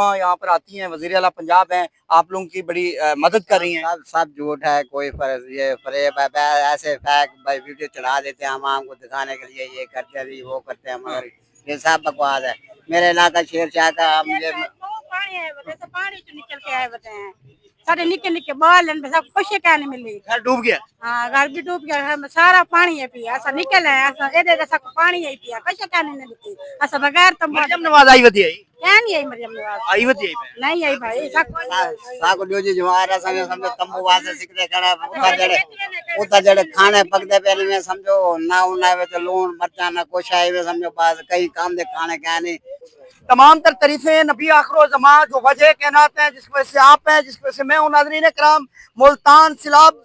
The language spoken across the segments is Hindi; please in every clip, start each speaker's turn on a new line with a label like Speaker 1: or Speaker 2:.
Speaker 1: यहाँ पर आती हैं, वज़ीर आला पंजाब हैं, आप लोगों की बड़ी मदद कर रही हैं।
Speaker 2: सब झूठ है, कोई ये फरेब है, ऐसे फेक वीडियो चढ़ा देते हैं हम को दिखाने के लिए, ये करते हैं वो करते हैं, मगर ये सब बकवास है। मेरे इलाका शेर शाह का
Speaker 3: पानी तो निकल के आए बताए हैं, सारे निके निके बाल सब कुछ क्या नहीं मिली।
Speaker 1: घर डूब गया।
Speaker 3: हाँ, घर भी डूब गया, घर में सारा पानी है पिया, ऐसा निकल है, ऐसा ये सब पानी है पिया, कुछ क्या नहीं मिलती, ऐसा बगैर तो
Speaker 1: मरियम नवाज आई वधी
Speaker 3: क्या नहीं आई मरियम नवाज
Speaker 1: आई वधी
Speaker 3: नहीं आई भाई
Speaker 2: साको ड्योजी जमारा संगे समझो तंबू वासे सिकरे खड़ा उता जड़े खाने पकदे पहले में समझो ना उना वे तो लून मरचा ना कुछ आए वे समझो पास कहीं काम दे खाने क्या नहीं।
Speaker 1: तमाम तर तारीफें नबी आखिर जमा जो वजह कहनाते हैं, जिसकी वजह से आप हैं, जिसकी वजह से मैं हूँ। नाज़रीन कराम, मुल्तान सिलाब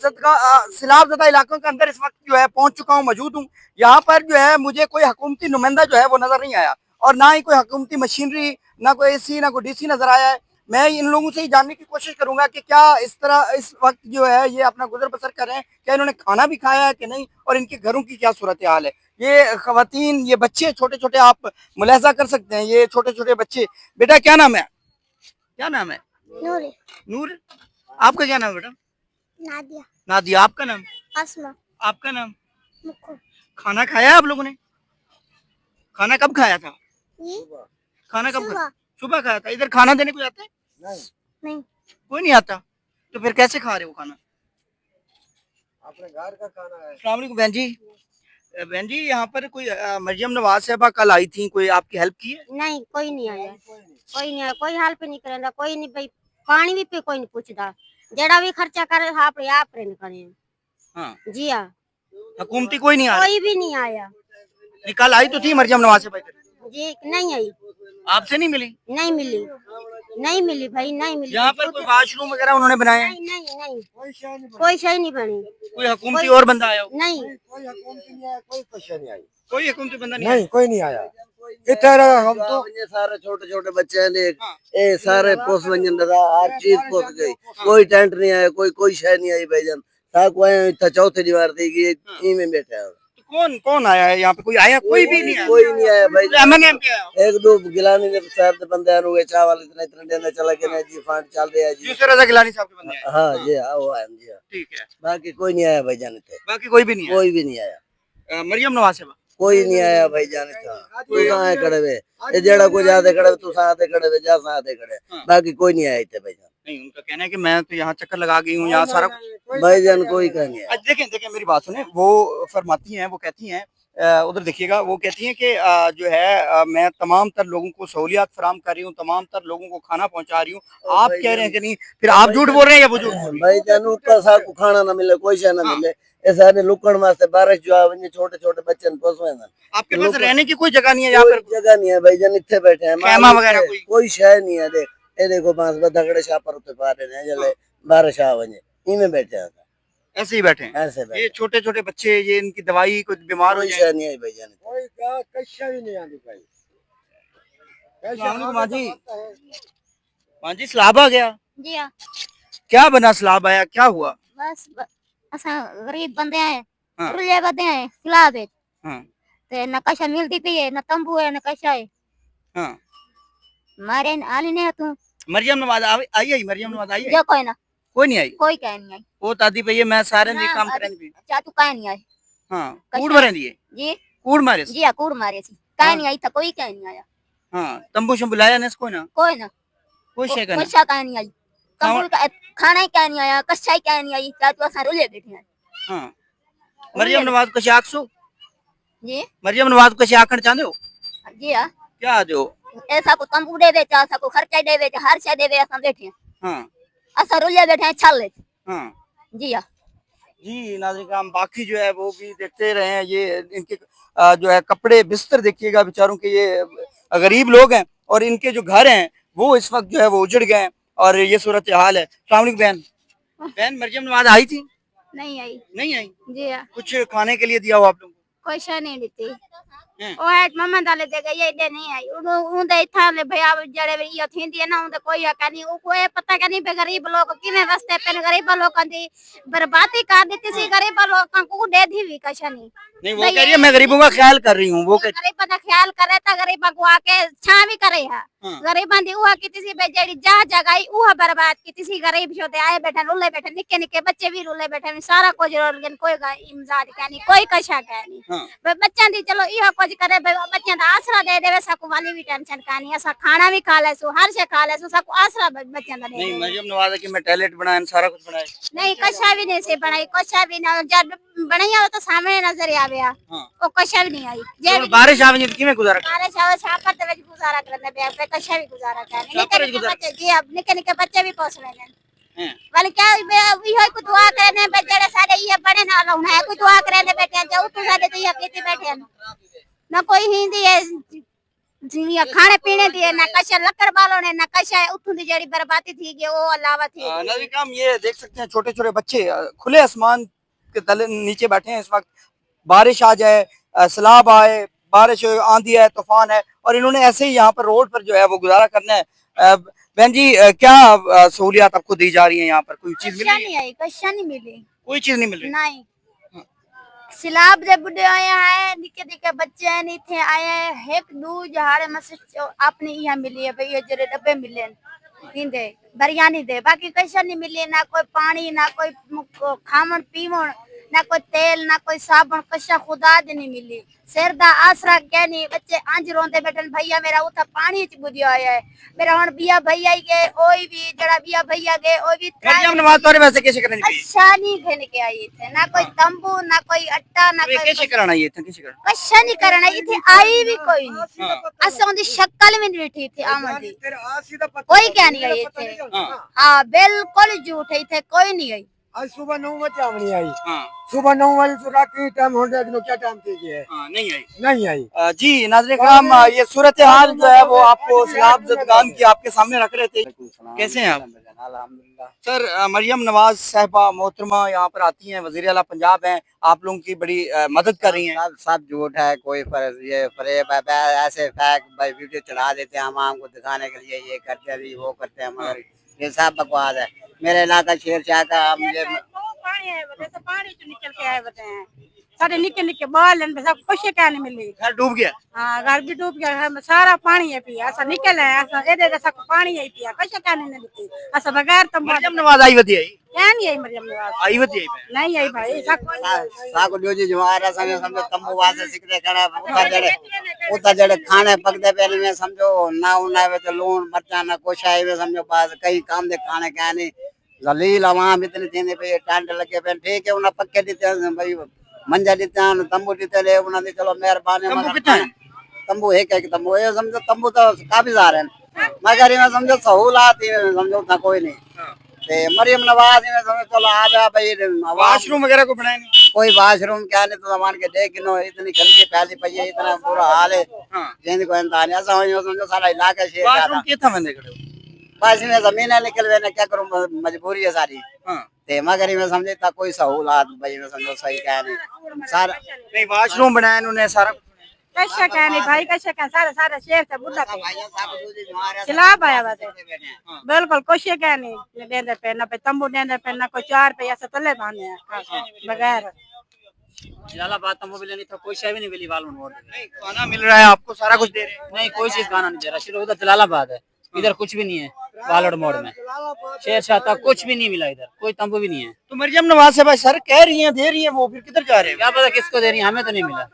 Speaker 1: ज़दा इलाकों के अंदर इस वक्त जो है पहुंच चुका हूँ, मौजूद हूँ। यहाँ पर जो है मुझे कोई हुकूमती नुमाइंदा जो है वो नजर नहीं आया, और ना ही कोई हुकूमती मशीनरी, ना कोई एसी, ना कोई डीसी नजर आया है। मैं इन लोगों से ही जानने की कोशिश करूंगा कि क्या इस तरह इस वक्त जो है ये अपना गुजर बसर कर रहे हैं, क्या इन्होंने खाना भी खाया है कि नहीं, और इनके घरों की क्या सूरत हाल है। ये खवातीन, ये बच्चे छोटे छोटे, आप मुलाहजा कर सकते हैं, ये छोटे छोटे बच्चे। बेटा क्या नाम है? क्या नाम है?
Speaker 4: नूर।
Speaker 1: नूर। आपका क्या नाम है बेटा?
Speaker 4: नादिया।
Speaker 1: नादिया। आपका नाम?
Speaker 4: अस्मा।
Speaker 1: आपका नाम?
Speaker 4: मुक्को।
Speaker 1: खाना खाया आप लोगों ने? खाना कब खाया था? खाना कब खाया? सुबह खाया था। इधर खाना देने को आता है?
Speaker 4: नहीं।
Speaker 1: कोई नहीं आता, तो फिर कैसे खा रहे हो खाना?
Speaker 2: अपने घर का खाना है।
Speaker 1: अस्सलाम वालेकुम बहन जी। बहन जी, यहाँ पर कोई मरियम नवाज साहबा कल आई थी, कोई आपकी हेल्प की है?
Speaker 4: नहीं, कोई नहीं आया, कोई नहीं आया, कोई हेल्प नहीं करेंदा, कोई नहीं भाई, पानी भी पे कोई नहीं पूछता, जड़ा भी खर्चा करे आप रे करे।
Speaker 1: हाँ
Speaker 4: जी हाँ,
Speaker 1: हुकूमती कोई नहीं आया?
Speaker 4: कोई भी नहीं आया।
Speaker 1: कल आई तो थी मरियम नवाज साहबा इधर।
Speaker 4: जी नहीं आई।
Speaker 1: आपसे नहीं मिली?
Speaker 4: नहीं मिली, नहीं मिली भाई, नहीं मिली।
Speaker 1: यहाँ पर कोई वॉशरूम वगैरह उन्होंने बनाया?
Speaker 4: नहीं नहीं नहीं, कोई शय नहीं बनी।
Speaker 1: कोई हुकूमती और बंदा आया?
Speaker 4: नहीं,
Speaker 2: कोई हुकूमती नहीं आया, कोई कुछ नहीं आई।
Speaker 1: कोई हुकूमती बंदा
Speaker 2: नहीं, कोई नहीं आया। इधर हम तो ये सारे छोटे छोटे बच्चे हैं, ये सारे पोस वंजन हर चीज पोस गई, कोई टेंट नहीं आया, कोई शय नहीं आई भाईजान। इतना चौथे दीवार दी गई में बैठे हैं।
Speaker 1: कौन कौन आया है यहाँ पे? कोई आया? कोई भी नहीं आया।
Speaker 2: कोई नहीं आया भाई।
Speaker 1: एमएनएम के आया?
Speaker 2: एक दो गिलानी ने साहब के बंदे आए, चाय वाले इतना इतना देना चला के नहीं जी, फंड चल रहा है जी।
Speaker 1: यूसुफ रजा गिलानी साहब के बंदे आए?
Speaker 2: हाँ जी, हाँ वो आए जी।
Speaker 1: ठीक है।
Speaker 2: बाकी कोई नहीं आया भाई जाने थे।
Speaker 1: बाकी कोई भी नहीं आया?
Speaker 2: कोई भी नहीं आया।
Speaker 1: मरियम नवाज साहबा
Speaker 2: कोई नहीं आया भाई जाने था। तू कहाँ खड़े हुए, ये जेड़ा को जाते खड़े, तू साथे खड़े हुए, जा साथे खड़े। बाकी कोई नहीं आए थे भाई जान।
Speaker 1: नहीं, उनका कहना है कि मैं तो यहाँ चक्कर लगा गई हूँ, यहाँ सारा
Speaker 2: भाई जान कोई का नहीं आया।
Speaker 1: देखें देखें मेरी बात सुने, वो फरमाती हैं, वो कहती हैं, उधर देखिएगा, वो कहती हैं कि जो है मैं तमाम तर लोगों को सहूलियात फराम कर रही हूँ, तमाम तर लोगों को खाना पहुँचा रही हूँ। आप कह रहे हैं कि नहीं, फिर आप झूठ बोल रहे हैं या वो झूठ बोल रही है?
Speaker 2: भाई जान ऊपर सा को खाना ना मिले, कोई शय ना मिले, ये सारे लुकण वास्ते बारिश जो आवे, छोटे छोटे बच्चे पोसवे ना।
Speaker 1: आपके पास रहने की कोई जगह नहीं है? यहाँ पर
Speaker 2: जगह नहीं है भाई जान, इतने बैठे हैं,
Speaker 1: खेमा वगैरह
Speaker 2: कोई शय नहीं है। देख ये देखो बांस दगड़े छापर उते पा रहे हैं, जले बारिश आवे इनमें बैठे हैं,
Speaker 1: ऐसे ही बैठे हैं।
Speaker 2: ऐसे बैठे।
Speaker 1: ये छोटे छोटे बच्चे, ये इनकी दवाई कुछ बीमार हो
Speaker 2: कोई
Speaker 1: जाए?
Speaker 2: शय नहीं है भाई जान, कोई का कशा भी नहीं आनी भाई।
Speaker 1: माँ जी, सलाब आ गया?
Speaker 4: जी हाँ।
Speaker 1: क्या बना? सलाब आया, क्या हुआ?
Speaker 4: बस असा गरीब बंदे हैं,
Speaker 1: हाँ।
Speaker 4: रुले बंदे हैं, खिलाफ है,
Speaker 1: हाँ
Speaker 4: ते न कशा मिलती पई है, न तंबू है, न कशा है,
Speaker 1: हाँ।
Speaker 4: मारे आली नहीं तू।
Speaker 1: मरियम नवाज आई है? मरियम नवाज आई है?
Speaker 4: जो कोई ना,
Speaker 1: कोई नहीं आई?
Speaker 4: कोई कह नहीं आई।
Speaker 1: वो दादी भैया मैं सारे
Speaker 4: ना,
Speaker 1: काम करें भी।
Speaker 4: चातू कह नहीं आई।
Speaker 1: हाँ, कूड़ मारे दिए?
Speaker 4: जी,
Speaker 1: कूड़ मारे?
Speaker 4: जी हाँ, कूड़ मारे सी, कह नहीं आई था, कोई कह नहीं आया।
Speaker 1: हाँ, तंबू शंबू लाया ना इसको? ना
Speaker 4: कोई ना,
Speaker 1: कोई शय का
Speaker 4: कोई
Speaker 1: ना?
Speaker 4: शा कह नहीं आई, तंबू का खाना ही कह नहीं आया, कशा ही कह नहीं आई, चातू असा रुले बैठे हैं।
Speaker 1: हाँ, मरियम नवाज को आखसो?
Speaker 4: जी,
Speaker 1: मरियम नवाज को आखण चाहते हो?
Speaker 4: जी हाँ।
Speaker 1: क्या दो?
Speaker 4: ऐसा को तंबू दे बेचा, ऐसा को खर्चा दे बेचा, हर शय दे बेचा, बैठे हैं।
Speaker 1: हाँ
Speaker 4: असा रुले बैठे हैं, छल ले।
Speaker 1: हाँ
Speaker 4: जी हाँ।
Speaker 1: जी। नाज़रीन, हम बाकी जो है वो भी देखते रहे हैं। ये इनके जो है कपड़े बिस्तर देखिएगा बेचारों के, ये गरीब लोग हैं, और इनके जो घर हैं वो इस वक्त जो है वो उजड़ गए हैं, और ये सूरत हाल है। अस्सलाम वालेकुम बहन। बहन, मरियम नवाज आई थी?
Speaker 4: नहीं आई।
Speaker 1: नहीं आई?
Speaker 4: जी हाँ।
Speaker 1: कुछ खाने के लिए दिया हो आप लोगों को?
Speaker 4: कोई शय नहीं देती। ओ है मम्मा दाले दे गए ये दे नहीं आई उनदे इथा ले भैया जड़े ये थींदी है ना उनदे कोई कनी उ कोई पता कनी बे गरीब लोग किने रस्ते पे गरीब लोगन दी बर्बादी कर दी सी गरीब लोगन को दे दी भी कशनी
Speaker 1: नहीं, वो कह रही है मैं गरीबों का ख्याल कर रही हूँ, वो
Speaker 4: गरीबों का ख्याल करे ता गरीबा को आके छां भी करे है गरीबां दी उहा किसी बे जेड़ी जा जगाई उहा बर्बाद किसी गरीब छोटे आए बैठे रुले बैठे निके निके बच्चे भी रुले बैठे सारा कुछ रोल कोई इमदाद कहनी कोई कशा कहनी बच्चा दी चलो इहो कुछ करे बच्चा दा आसरा दे देवे सकू वाली भी टेंशन कहनी असा खाना भी खा ले सो हर से खा ले सो सकू आसरा बच्चा दा
Speaker 1: नहीं मरियम नवाज की मैं टॉयलेट बनाया सारा कुछ बनाया
Speaker 4: नहीं कशा भी नहीं से बनाई कशा भी ना जब बनाया तो सामने नजर आ गया ओ कशा भी नहीं आई जे
Speaker 1: बारिश आवे तो किवें गुजारा
Speaker 4: बारिश आवे छापर ते गुजारा करने पे कशा भी गुजारा करने निके बच्चे जी अब निके बच्चे भी पोस लेने वाले क्या इहो को दुआ करने बेचारे सारे ये बड़े ना लोग है कोई दुआ करने बैठे जाओ तो सारे तो ये पीते बैठे ना कोई हिंदी है जी खाने पीने दिए ना कशा लकड़ वालों ने ना कशा उठू दी जड़ी बर्बादी थी गई वो अलावा थी
Speaker 1: नजर काम ये देख सकते हैं छोटे छोटे बच्चे खुले आसमान के तले नीचे बैठे हैं इस वक्त बारिश आ जाए सैलाब आए बारिश आंधी है तूफान है और इन्होंने ऐसे ही यहाँ पर रोड पर जो है वो गुजारा करना है बहन जी क्या सहूलियात आपको दी जा रही है यहाँ पर कोई चीज मिली
Speaker 4: नहीं आई कशा नहीं मिली
Speaker 1: कोई चीज नहीं मिल रही
Speaker 4: नहीं सिलाब दे बुढ़े आए हैं निके निके बच्चे हैं नहीं थे आए हैं एक दू जहाड़े मसे अपने यहाँ मिली है भैया जरे डब्बे मिले दे बिरयानी दे बाकी कैसा नहीं मिली ना कोई पानी ना कोई खामन पीवन ना कोई तेल ना कोई साबुन कशा खुदा दी नहीं मिली सिर दा आसरा क्या नहीं बच्चे अंज रोंदे बैठन भैया मेरा उथा पानी च बुझिया आया है मेरा हुन बिया भैया ही गए ओई भी जड़ा बिया भैया गए ओई भी
Speaker 1: मरियम नवाज तोरे वैसे कैसे करनी चाहिए
Speaker 4: अच्छा नहीं खेने के आई थे ना कोई तंबू ना कोई अट्टा ना कोई
Speaker 1: कैसे कराना ये था कैसे करना
Speaker 4: कशा नहीं करना इथे आई भी कोई नहीं असा उनकी शक्ल में नहीं बैठी थी आमद दी कोई क्या नहीं आई थे हां बिल्कुल झूठ है थे कोई नहीं आई
Speaker 5: आज सुबह 9 बजे आवनी आई सुबह 9 बजे तो रात की टाइम हो गया क्या टाइम थी है नहीं आई
Speaker 1: जी नाज़रीन कराम ये सूरत हाल जो है वो आपको सलाब जदगान की आपके सामने रख रहे थे कैसे हैं आप
Speaker 5: अल्हम्दुलिल्लाह
Speaker 1: सर मरियम नवाज साहिबा मोहतरमा यहाँ पर आती हैं वज़ीर आला पंजाब हैं आप लोगों की बड़ी मदद कर रही हैं
Speaker 5: सब झूठ है कोई ये फरेब है ऐसे फैक भाई वीडियो चढ़ा देते हैं हम को दिखाने के लिए ये करते हैं वो करते हैं मगर ये सब बकवास है मेरे इलाका शेरशाह का मुझे
Speaker 3: पानी है तो पानी तो निकल के आए बताए हैं सारे निके निके बाल सब कुछ क्या नहीं मिली
Speaker 1: घर डूब गया
Speaker 3: हाँ घर भी डूब गया है सारा पानी है पिया ऐसा निकल है ऐसा एदे सब पानी है पिया कुछ क्या नहीं मिलती ऐसा बगैर तो
Speaker 1: मरियम नवाज आई वती आई
Speaker 3: क्या नहीं आई मरियम नवाज
Speaker 1: आई वती आई
Speaker 3: नहीं आई भाई
Speaker 5: साको ड्योजी जवारा संगे समझो तंबू वासे सिकरे करा उता जड़े खाने पकदे पहले में समझो ना उना वे तो लून मरचा ना कुछ आए वे समझो पास कई काम दे खाने क्या नहीं जलील आवाम इतने देने पे टांड लगे पे ठीक है उना पक्के देते हैं भाई मंजा देते हैं तंबू देते ले उना दे चलो मेहरबानी तंबू है क्या तंबू ये समझो तंबू तो काफी सारे हैं मगर ये समझो सहूलत समझो था कोई नहीं ते मरियम नवाज में समझो चलो आ जा भाई
Speaker 1: वाशरूम वगैरह को बनाए नहीं
Speaker 5: कोई वाशरूम क्या नहीं तो मान के देख नो इतनी गंदगी फैली पई है इतना बुरा हाल है जिंदगी को इंसान ऐसा हो समझो सारा इलाका शेर
Speaker 1: वाशरूम के था मैंने खड़े
Speaker 5: बस में जमीन निकल वे क्या करूं मजबूरी है सारी ते मगर में समझे था कोई सहूलत भाई में समझो सही क्या नहीं सारा
Speaker 1: नहीं वाशरूम बनाया उन्होंने सारा
Speaker 3: कैसा क्या नहीं भाई कैसा क्या सारा सारा शेर से बुढ़ा खिलाफ आया बात बिल्कुल कुछ क्या नहीं देंदे पे ना पे तंबू देंदे पे ना कोई चार पे ऐसा तले बांधे हैं बगैर
Speaker 6: जलालाबाद तंबू भी लेनी था कोई शय भी नहीं मिली वालों मोड़
Speaker 1: नहीं खाना मिल रहा है आपको सारा कुछ दे रहे हैं
Speaker 6: नहीं कोई चीज खाना नहीं दे रहा सिर्फ उधर जलालाबाद है इधर कुछ भी नहीं है वालोड मोड़ में शेरशाह तक कुछ भी नहीं मिला इधर कोई तंबू भी नहीं है
Speaker 1: तो मरियम नवाज से भाई सर कह रही हैं दे रही हैं वो फिर किधर जा रहे हैं
Speaker 6: क्या पता किसको दे रही है हमें तो नहीं मिला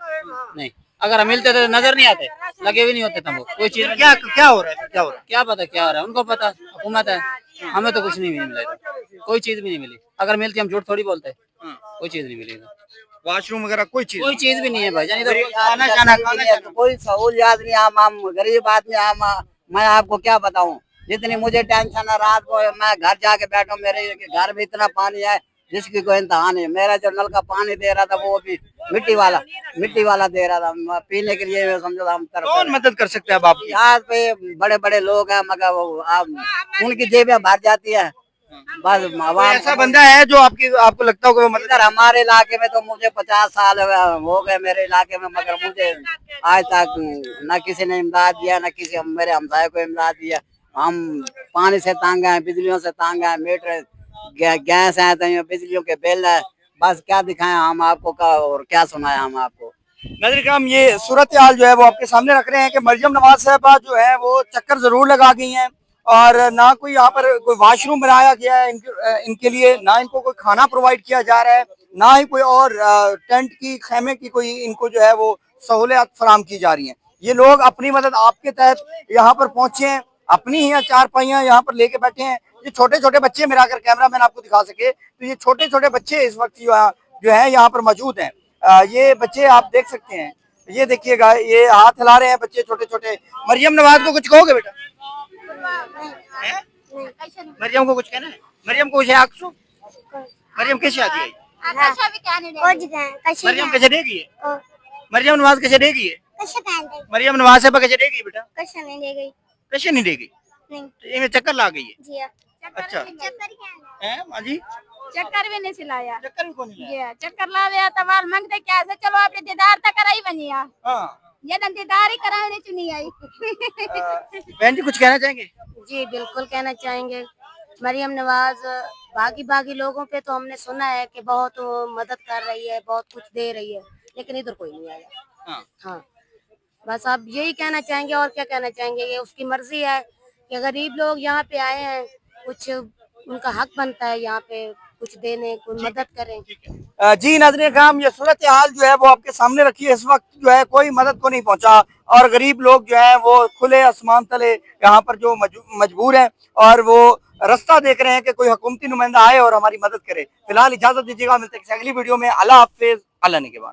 Speaker 6: नहीं अगर हम मिलते तो नजर नहीं आते लगे भी नहीं होते तंबू कोई चीज
Speaker 1: क्या क्या हो रहा है क्या हो रहा है
Speaker 6: क्या पता क्या हो रहा है उनको पता हुकूमत है हमें तो कुछ नहीं मिला इधर कोई चीज भी नहीं मिली अगर मिलती हम झूठ थोड़ी बोलते कोई चीज नहीं मिली इधर
Speaker 1: वाशरूम वगैरह कोई चीज
Speaker 6: भी नहीं है भाई जानी तो
Speaker 5: खाना खाना कोई सहूलियत नहीं हम गरीब आदमी हम मैं आपको क्या बताऊं जितनी मुझे टेंशन है रात को मैं घर जाके बैठा मेरे घर में इतना पानी है जिसकी कोई इंतहा नहीं मेरा जो नल का पानी दे रहा था वो भी मिट्टी वाला दे रहा था पीने के लिए समझो हम
Speaker 1: कौन मदद कर सकते हैं अब आप
Speaker 5: यहाँ पे बड़े बड़े लोग हैं मगर वो उनकी जेबें भर जाती है बस
Speaker 1: कोई
Speaker 5: आवाम
Speaker 1: ऐसा बंदा है जो आपको लगता हो कि वो मदद
Speaker 5: इधर हमारे इलाके में तो मुझे 50 साल हो गए मेरे इलाके में, मगर मुझे आज तक न किसी ने इमदाद दिया, न किसी मेरे हमसाये को इमदाद दिया। हम पानी से तंग हैं, बिजलियों से तंग हैं, मीटर गैस है, तो बिजलियों के बिल है। बस क्या दिखाएं हम आपको का और क्या सुनाएं हम आपको।
Speaker 1: नाज़रीन किराम, ये सूरत हाल जो है वो आपके सामने रख रहे हैं कि मरियम नवाज साहबा जो है वो चक्कर जरूर लगा गई हैं और ना कोई यहाँ पर कोई वॉशरूम बनाया गया है इनके लिए, ना इनको कोई खाना प्रोवाइड किया जा रहा है, ना ही कोई और टेंट की खेमे की कोई इनको जो है वो सहूलियत फराम की जा रही है। ये लोग अपनी मदद आपके तहत यहाँ पर पहुंचे हैं, अपनी ही चारपाइयाँ यहाँ पर लेके बैठे हैं। ये छोटे छोटे बच्चे, मेरा अगर कैमरा मैन आपको दिखा सके तो ये छोटे छोटे बच्चे इस वक्त जो है यहाँ पर मौजूद हैं। ये बच्चे आप देख सकते हैं, ये देखिएगा, ये हाथ हिला रहे हैं बच्चे छोटे छोटे। मरियम नवाज को कुछ कहोगे बेटा? मरियम को कुछ कहना है? मरियम को कुछ आखसो? मरियम कैसे आती है? मरियम कैसे देगी है? मरियम नवाज कैसे देगी है? मरियम नवाज साहब कैसे देगी बेटा? कैसे नहीं देगी? तो ये चक्कर ला गई है। अच्छा है माँ जी,
Speaker 3: चक्कर भी नहीं सिलाया,
Speaker 1: चक्कर भी कौन है?
Speaker 3: चक्कर लावे तो बाल मंगते क्या से, चलो आपने दीदार तक कराई बनी आ,
Speaker 1: हाँ
Speaker 3: ये दीदार ही कराने चुनी आई।
Speaker 1: बहन जी कुछ कहना चाहेंगे?
Speaker 7: जी बिल्कुल कहना चाहेंगे। मरियम नवाज बाकी लोगों पे तो हमने सुना है कि बहुत वो मदद कर रही है, बहुत कुछ दे रही है, लेकिन इधर कोई नहीं आया।
Speaker 1: हाँ
Speaker 7: हाँ, बस आप यही कहना चाहेंगे और क्या कहना चाहेंगे। ये उसकी मर्जी है कि गरीब लोग यहाँ पे आए हैं, कुछ उनका हक बनता है यहाँ पे कुछ देने, कुछ मदद करें।
Speaker 1: जी नाज़रीन किराम, ये सूरत हाल जो है वो आपके सामने रखी है। इस वक्त जो है कोई मदद को नहीं पहुंचा और गरीब लोग जो है वो खुले आसमान तले यहाँ पर जो मजबूर हैं और वो रास्ता देख रहे हैं कि कोई हुकूमती नुमाइंदा आए और हमारी मदद करे। फिलहाल इजाजत दीजिएगा, मिलते हैं अगली वीडियो में। अल्लाह हाफिज, अल्लाह निगहबान।